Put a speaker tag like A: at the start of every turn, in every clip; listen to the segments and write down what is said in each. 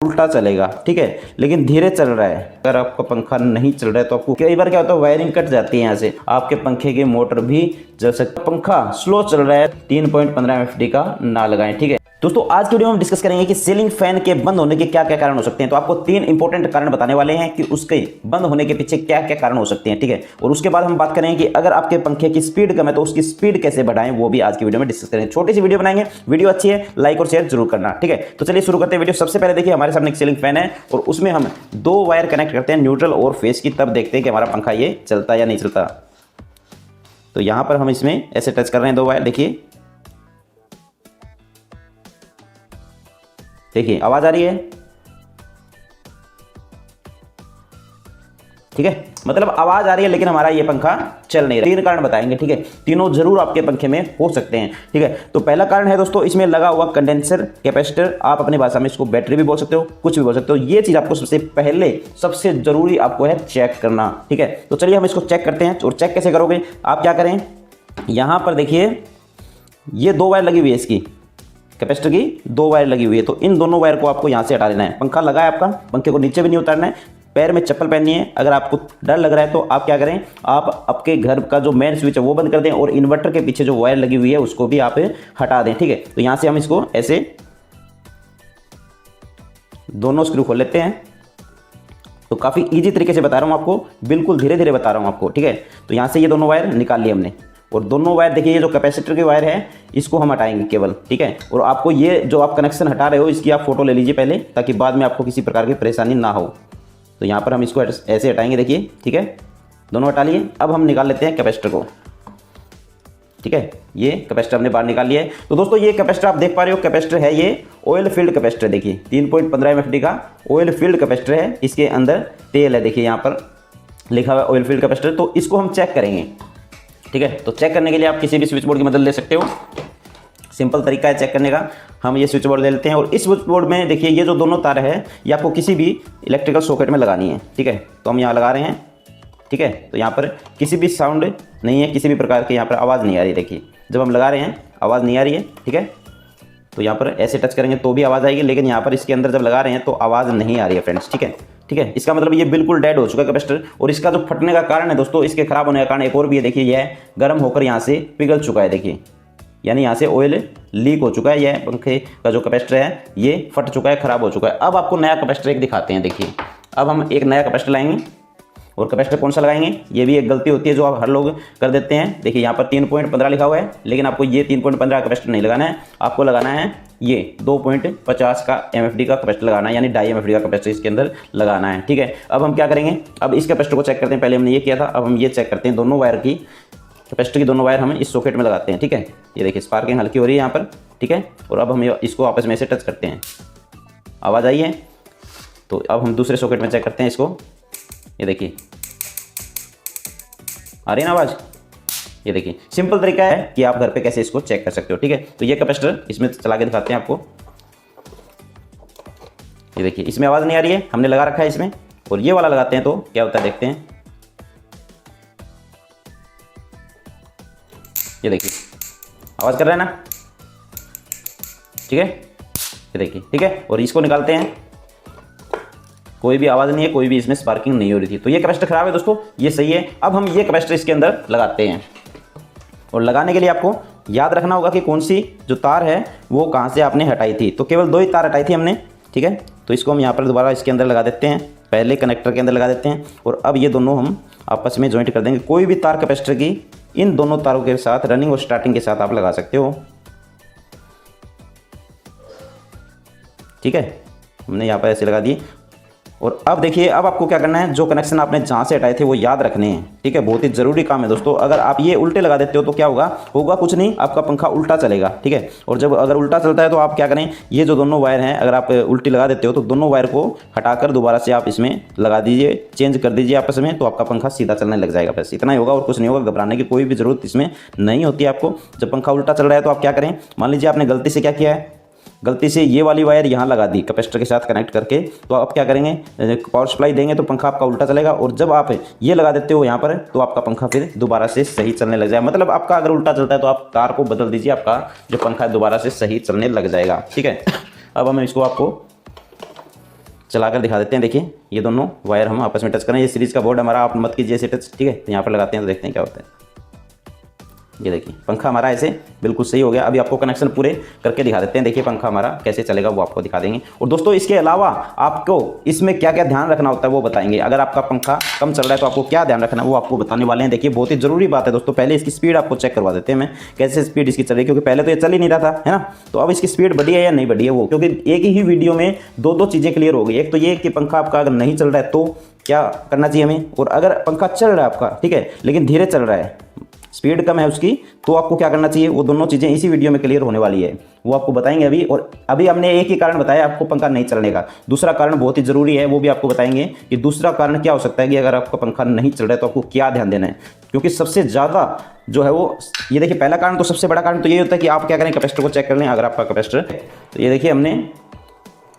A: उल्टा चलेगा, ठीक है, लेकिन धीरे चल रहा है। अगर आपका पंखा नहीं चल रहा है तो आपको कई बार क्या होता है, वायरिंग कट जाती है, यहाँ से आपके पंखे की मोटर भी जल सकता है। पंखा स्लो चल रहा है 3.15 एफडी का ना लगाएं, ठीक है। दोस्तों आज की वीडियो में हम डिस्कस करेंगे कि सीलिंग फैन के बंद होने के क्या क्या कारण हो सकते हैं। तो आपको 3 इंपॉर्टेंट कारण बताने वाले हैं कि उसके बंद होने के पीछे क्या क्या कारण हो सकते हैं, ठीक है। और उसके बाद हम बात करेंगे कि अगर आपके पंखे की स्पीड कम है तो उसकी स्पीड कैसे बढ़ाएं, वो भी आज की वीडियो में डिस्कस करेंगे। छोटी सी वीडियो बनाएंगे, वीडियो अच्छी है लाइक और शेयर जरूर करना, ठीक है। तो चलिए शुरू करते हैं वीडियो। सबसे पहले देखिए हमारे सामने एक सीलिंग फैन है और उसमें हम 2 वायर कनेक्ट करते हैं, न्यूट्रल और फेस की, तब देखते हैं कि हमारा पंखा ये चलता है या नहीं चलता। तो यहां पर हम इसमें ऐसे टच कर रहे हैं 2 वायर, देखिए आवाज आ रही है, ठीक है, मतलब आवाज आ रही है लेकिन हमारा ये पंखा चल नहीं रहा। 3 कारण बताएंगे, ठीक है, तीनों जरूर आपके पंखे में हो सकते हैं, ठीक है। तो पहला कारण है दोस्तों, इसमें लगा हुआ कंडेंसर कैपेसिटर, आप अपनी भाषा में इसको बैटरी भी बोल सकते हो, कुछ भी बोल सकते हो। ये चीज आपको सबसे जरूरी आपको है चेक करना, ठीक है। तो चलिए हम इसको चेक करते हैं। और चेक कैसे करोगे, आप क्या करें, यहां पर देखिए ये 2 वायर लगी हुई है, इसकी कैपेसिटर की 2 वायर लगी हुई है। तो इन दोनों वायर को आपको यहां से हटा देना है। पंखा लगा है आपका, पंखे को नीचे भी नहीं उतारना है, पैर में चप्पल पहननी है। अगर आपको डर लग रहा है तो आप क्या करें, आप आपके घर का जो मेन स्विच है वो बंद कर दें और इन्वर्टर के पीछे जो वायर लगी हुई है उसको भी आप हटा दें, ठीक है। तो यहां से हम इसको ऐसे दोनों स्क्रू खोल लेते हैं। तो काफी इजी तरीके से बता रहा हूं आपको, बिल्कुल धीरे धीरे बता रहा हूं आपको, ठीक है। तो यहां से ये दोनों वायर निकाल लिए हमने और दोनों वायर देखिए, ये जो कैपेसिटर की वायर है इसको हम हटाएंगे केवल, ठीक है। और आपको ये जो आप कनेक्शन हटा रहे हो इसकी आप फोटो ले लीजिए पहले, ताकि बाद में आपको किसी प्रकार की परेशानी ना हो। तो यहाँ पर हम इसको ऐसे हटाएंगे, देखिए, ठीक है, दोनों हटा लिए। अब हम निकाल लेते हैं कैपेसिटर को, ठीक है। ये कैपेसिटर हमने बाहर निकाल लिया है। तो दोस्तों ये कैपेसिटर आप देख पा रहे हो, कैपेसिटर है ये ऑयल फील्ड कैपेसिटर, देखिए 3.15 एफडी का ऑयल फील्ड कैपेसिटर है। इसके अंदर तेल है, देखिए यहाँ पर लिखा हुआ है ऑयल फील्ड कैपेसिटर। तो इसको हम चेक करेंगे, ठीक है। तो चेक करने के लिए आप किसी भी स्विच बोर्ड की मदद ले सकते हो, सिंपल तरीका है चेक करने का। हम ये स्विच बोर्ड ले लेते हैं और इस स्विच बोर्ड में देखिए ये जो दोनों तार है ये आपको किसी भी इलेक्ट्रिकल सॉकेट में लगानी है, ठीक है। तो हम यहाँ लगा रहे हैं, ठीक है। तो यहाँ पर किसी भी साउंड नहीं है, किसी भी प्रकार की यहाँ पर आवाज़ नहीं आ रही, देखिए जब हम लगा रहे हैं आवाज़ नहीं आ रही है, ठीक है। तो यहाँ पर ऐसे टच करेंगे तो भी आवाज़ आएगी, लेकिन यहाँ पर इसके अंदर जब लगा रहे हैं तो आवाज़ नहीं आ रही है फ्रेंड्स, ठीक है, ठीक है। इसका मतलब ये बिल्कुल डेड हो चुका है कैपेसिटर। और इसका जो फटने का कारण है दोस्तों, इसके खराब होने का कारण एक और भी है, देखिए यह गर्म होकर यहाँ से पिघल चुका है, देखिए, यानी यहाँ से ऑयल लीक हो चुका है। यह पंखे का जो कैपेसिटर है ये फट चुका है, खराब हो चुका है। अब आपको नया कैपेसिटर एक दिखाते हैं, देखिए अब हम एक नया कैपेसिटर लाएंगे। और कैपेसिटर कौन सा लगाएंगे, ये भी एक गलती होती है जो आप हर लोग कर देते हैं। देखिए यहाँ पर 3.15 लिखा हुआ है, लेकिन आपको ये 3.15 कैपेसिटर नहीं लगाना है, आपको लगाना है ये 2.50 का एमएफडी का कैपेसिटर लगाना है, यानी 2.5 एमएफडी का कैपेसिटर इसके अंदर लगाना है, ठीक है। अब हम क्या करेंगे, अब इस कैपेसिटर को चेक करते हैं। पहले हमने ये किया था, अब हम ये चेक करते हैं। दोनों वायर की कैपेसिटर की दोनों वायर हम इस सॉकेट में लगाते हैं, ठीक है। ये देखिए स्पार्किंग हल्की हो रही है यहाँ पर, ठीक है। और अब हम इसको आपस में से टच करते हैं, आवाज़ आई है। तो अब हम दूसरे सॉकेट में चेक करते हैं इसको, ये देखिए आ रही है ना आवाज़। ये देखिए सिंपल तरीका है कि आप घर पे कैसे इसको चेक कर सकते हो, ठीक है। तो ये कैपेसिटर इसमें चला के दिखाते हैं आपको। ये देखिए इसमें आवाज़ नहीं आ रही है, हमने लगा रखा है इसमें। और ये वाला लगाते हैं तो क्या होता है देखते हैं। ये देखिए आवाज़ कर रहा है ना, ठीक है, ये देखिए, ठीक है। और इसको निकालते हैं, कोई भी आवाज़ नहीं है, कोई भी इसमें स्पार्किंग नहीं हो रही थी। तो ये कैपेसिटर खराब है दोस्तों, ये सही है। अब हम ये कैपेसिटर इसके अंदर लगाते हैं। और लगाने के लिए आपको याद रखना होगा कि कौन सी जो तार है वो कहाँ से आपने हटाई थी। तो केवल 2 ही तार हटाई थी हमने, ठीक है। तो इसको हम यहाँ पर दोबारा इसके अंदर लगा देते हैं, पहले कनेक्टर के अंदर लगा देते हैं। और अब ये दोनों हम आपस में ज्वाइंट कर देंगे। कोई भी तार कैपेसिटर की इन दोनों तारों के साथ रनिंग और स्टार्टिंग के साथ आप लगा सकते हो, ठीक है। हमने यहाँ पर ऐसे लगा दी। और अब देखिए अब आपको क्या करना है, जो कनेक्शन आपने जहाँ से हटाए थे वो याद रखने हैं, ठीक है। बहुत ही ज़रूरी काम है दोस्तों। अगर आप ये उल्टे लगा देते हो तो क्या होगा कुछ नहीं, आपका पंखा उल्टा चलेगा, ठीक है। और जब अगर उल्टा चलता है तो आप क्या करें, ये जो दोनों वायर हैं अगर आप उल्टी लगा देते हो तो दोनों वायर को हटाकर दोबारा से आप इसमें लगा दीजिए, चेंज कर दीजिए आपस में, तो आपका पंखा सीधा चलने लग जाएगा। बस इतना ही होगा और कुछ नहीं होगा। घबराने की कोई भी ज़रूरत इसमें नहीं होती है आपको। जब पंखा उल्टा चल रहा है तो आप क्या करें, मान लीजिए आपने गलती से क्या किया है, गलती से ये वाली वायर यहाँ लगा दी कैपेसिटर के साथ कनेक्ट करके। तो आप क्या करेंगे, पावर सप्लाई देंगे तो पंखा आपका उल्टा चलेगा। और जब आप ये लगा देते हो यहाँ पर तो आपका पंखा फिर दोबारा से सही चलने लग जाएगा। मतलब आपका अगर उल्टा चलता है तो आप तार को बदल दीजिए, आपका जो पंखा है दोबारा से सही चलने लग जाएगा, ठीक है। अब हम इसको आपको चलाकर दिखा देते हैं। देखिए ये दोनों वायर हम आपस में टच करें, ये सीरीज़ का बोर्ड हमारा, आप मत कीजिए ऐसे टच, ठीक है। तो यहाँ पर लगाते हैं तो देखते हैं क्या होता है। ये देखिए पंखा हमारा ऐसे बिल्कुल सही हो गया। अभी आपको कनेक्शन पूरे करके दिखा देते हैं। देखिए पंखा हमारा कैसे चलेगा वो आपको दिखा देंगे। और दोस्तों इसके अलावा आपको इसमें क्या क्या ध्यान रखना होता है वो बताएंगे। अगर आपका पंखा कम चल रहा है तो आपको क्या ध्यान रखना है वो आपको बताने वाले हैं। देखिए बहुत ही ज़रूरी बात है दोस्तों। पहले इसकी स्पीड आपको चेक करवा देते हैं, मैं कैसे स्पीड इसकी चल रही है, क्योंकि पहले तो ये चल ही नहीं रहा था, है ना। तो अब इसकी स्पीड बढ़ी है या नहीं बढ़ी है वो, क्योंकि एक ही वीडियो में दो चीज़ें क्लियर हो गई। एक तो ये कि पंखा आपका अगर नहीं चल रहा है तो क्या करना चाहिए हमें, और अगर पंखा चल रहा है आपका, ठीक है, लेकिन धीरे चल रहा है, स्पीड कम है उसकी, तो आपको क्या करना चाहिए। वो दोनों चीज़ें इसी वीडियो में क्लियर होने वाली है, वो आपको बताएंगे अभी। और अभी हमने एक ही कारण बताया आपको पंखा नहीं चलने का, दूसरा कारण बहुत ही ज़रूरी है, वो भी आपको बताएंगे कि दूसरा कारण क्या हो सकता है कि अगर आपका पंखा नहीं चल रहा है तो आपको क्या ध्यान देना है। क्योंकि सबसे ज़्यादा जो है वो, ये देखिए पहला कारण तो, सबसे बड़ा कारण तो ये होता है कि आप क्या करें, कैपेसिटर को चेक कर लें। अगर आपका कैपेसिटर, तो ये देखिए हमने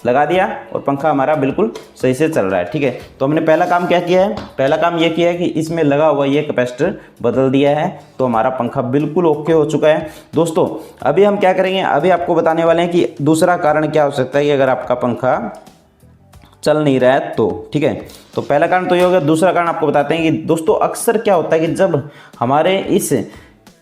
A: लगा दिया और पंखा हमारा बिल्कुल सही से चल रहा है, ठीक है। तो हमने पहला काम क्या किया है, पहला काम ये किया है कि इसमें लगा हुआ ये कैपेसिटर बदल दिया है, तो हमारा पंखा बिल्कुल ओके हो चुका है। दोस्तों अभी हम क्या करेंगे, अभी आपको बताने वाले हैं कि दूसरा कारण क्या हो सकता है कि अगर आपका पंखा चल नहीं रहा है तो, ठीक है। तो पहला कारण तो ये हो गया। दूसरा कारण आपको बताते हैं कि दोस्तों अक्सर क्या होता है कि जब हमारे इस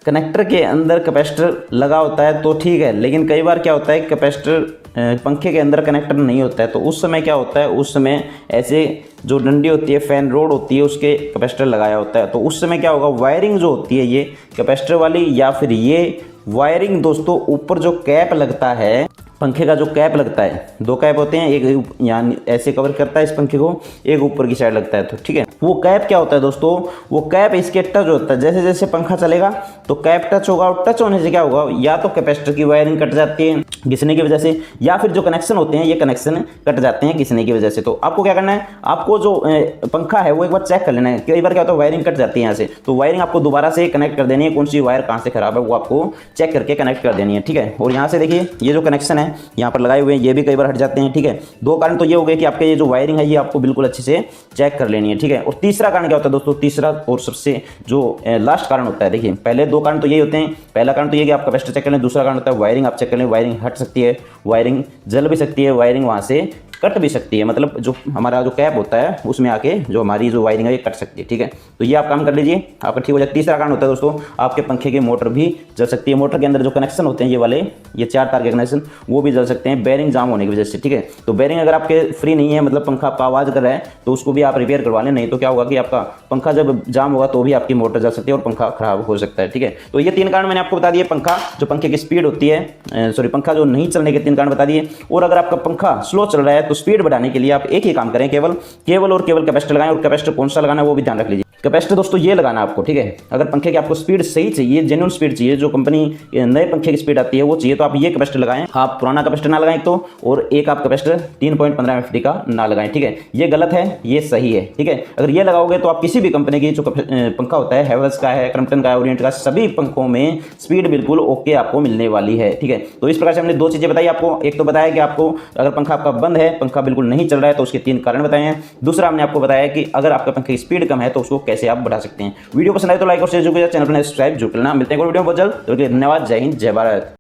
A: कनेक्टर के अंदर कैपेसिटर लगा होता है तो ठीक है, लेकिन कई बार क्या होता है कैपेसिटर पंखे के अंदर कनेक्टर नहीं होता है, तो उस समय क्या होता है, उस समय ऐसे जो डंडी होती है, फैन रोड होती है, उसके कैपेसिटर लगाया होता है। तो उस समय क्या होगा, वायरिंग जो होती है ये कैपेसिटर वाली, या फिर ये वायरिंग दोस्तों ऊपर जो कैप लगता है, पंखे का जो कैप लगता है, दो कैप होते हैं, एक यहाँ ऐसे कवर करता है इस पंखे को, एक ऊपर की साइड लगता है, तो ठीक है। वो कैप क्या होता है दोस्तों, वो कैप इसके टच होता है। जैसे जैसे पंखा चलेगा तो कैप टच होगा, और टच होने से क्या होगा, या तो कैपेसिटर की वायरिंग कट जाती है घिसने की वजह से, या फिर जो कनेक्शन होते हैं ये कनेक्शन कट जाते हैं घिसने की वजह से। तो आपको क्या करना है, आपको जो पंखा है वो एक बार चेक कर लेना है। कई बार क्या होता है वायरिंग कट जाती है यहाँ से, तो वायरिंग आपको दोबारा से कनेक्ट कर देनी है। कौन सी वायर कहाँ से खराब है वो आपको चेक करके कनेक्ट कर देनी है, ठीक है। और यहाँ से देखिए ये जो कनेक्शन है यहाँ पर लगाए हुए हैं, ये भी कई बार हट जाते हैं, ठीक है। दो कारण तो ये हो गए कि आपके ये जो वायरिंग है ये आपको बिल्कुल अच्छे से चेक कर लेनी है, ठीक है। और तीसरा कारण क्या होता है दोस्तों, तीसरा और सबसे जो लास्ट कारण होता है, देखिए पहले दो कारण तो यही होते हैं। पहला कारण तो ये कि आप कैपेसिटर चेक कर लें, दूसरा कारण होता है वायरिंग आप चेक कर लें। वायरिंग हट सकती है, वायरिंग जल भी सकती है, वायरिंग वहाँ से कट भी सकती है, मतलब जो हमारा जो कैप होता है उसमें आके जो हमारी जो वायरिंग है ये कट सकती है, ठीक है। तो ये आप काम कर लीजिए, आपका ठीक हो जाए। तीसरा कारण होता है दोस्तों, आपके पंखे की मोटर भी जल सकती है। मोटर के अंदर जो कनेक्शन होते हैं ये वाले, ये 4 तार के कनेक्शन, वो भी जल सकते हैं बेरिंग जाम होने की वजह से, ठीक है। तो बेरिंग अगर आपके फ्री नहीं है, मतलब पंखा आपका आवाज़ कर रहा है, तो उसको भी आप रिपेयर करवा लें। नहीं तो क्या होगा कि आपका पंखा जब जाम होगा तो भी आपकी मोटर जल सकती है और पंखा खराब हो सकता है, ठीक है। तो ये 3 कारण मैंने आपको बता दिए। पंखा जो पंखे की स्पीड होती है, पंखा जो नहीं चलने के 3 कारण बता दिए। और अगर आपका पंखा स्लो चल रहा है तो स्पीड बढ़ाने के लिए आप एक ही काम करें, केवल और केवल कैपेसिटर लगाएं। और कैपेसिटर कौन सा लगाना है वो भी ध्यान रख लीजिए। कैपेसिटर दोस्तों ये लगाना आपको, ठीक है। अगर पंखे की आपको स्पीड सही चाहिए, जेन्युइन स्पीड चाहिए, जो कंपनी नए पंखे की स्पीड आती है वो चाहिए, तो आप ये कैपेसिटर लगाएं। आप पुराना कैपेसिटर ना लगाएं तो, और एक आप कैपेसिटर 3.15 एफडी का ना लगाएं, ठीक है। ये गलत है, ये सही है, ठीक है। अगर ये लगाओगे तो आप किसी भी कंपनी की जो पंखा होता है, हैवेल्स का है, क्रम्पटन का है, ओरिएंट का, सभी पंखों में स्पीड बिल्कुल ओके आपको मिलने वाली है, ठीक है। तो इस प्रकार से हमने 2 चीजें बताई आपको। एक तो बताया कि आपको अगर पंखा आपका बंद है, पंखा बिल्कुल नहीं चल रहा है, तो उसके 3 कारण बताए हैं। दूसरा हमने आपको बताया कि अगर आपका पंखे की स्पीड कम है तो उसको कैसे आप बढ़ा सकते हैं। वीडियो पसंद आए तो लाइक और शेयर जरूर करिए, चैनल पर सब्सक्राइब जरूर करना। मिलते हैं कोई वीडियो बहुत जल्द, तो धन्यवाद। जय हिंद, जय भारत।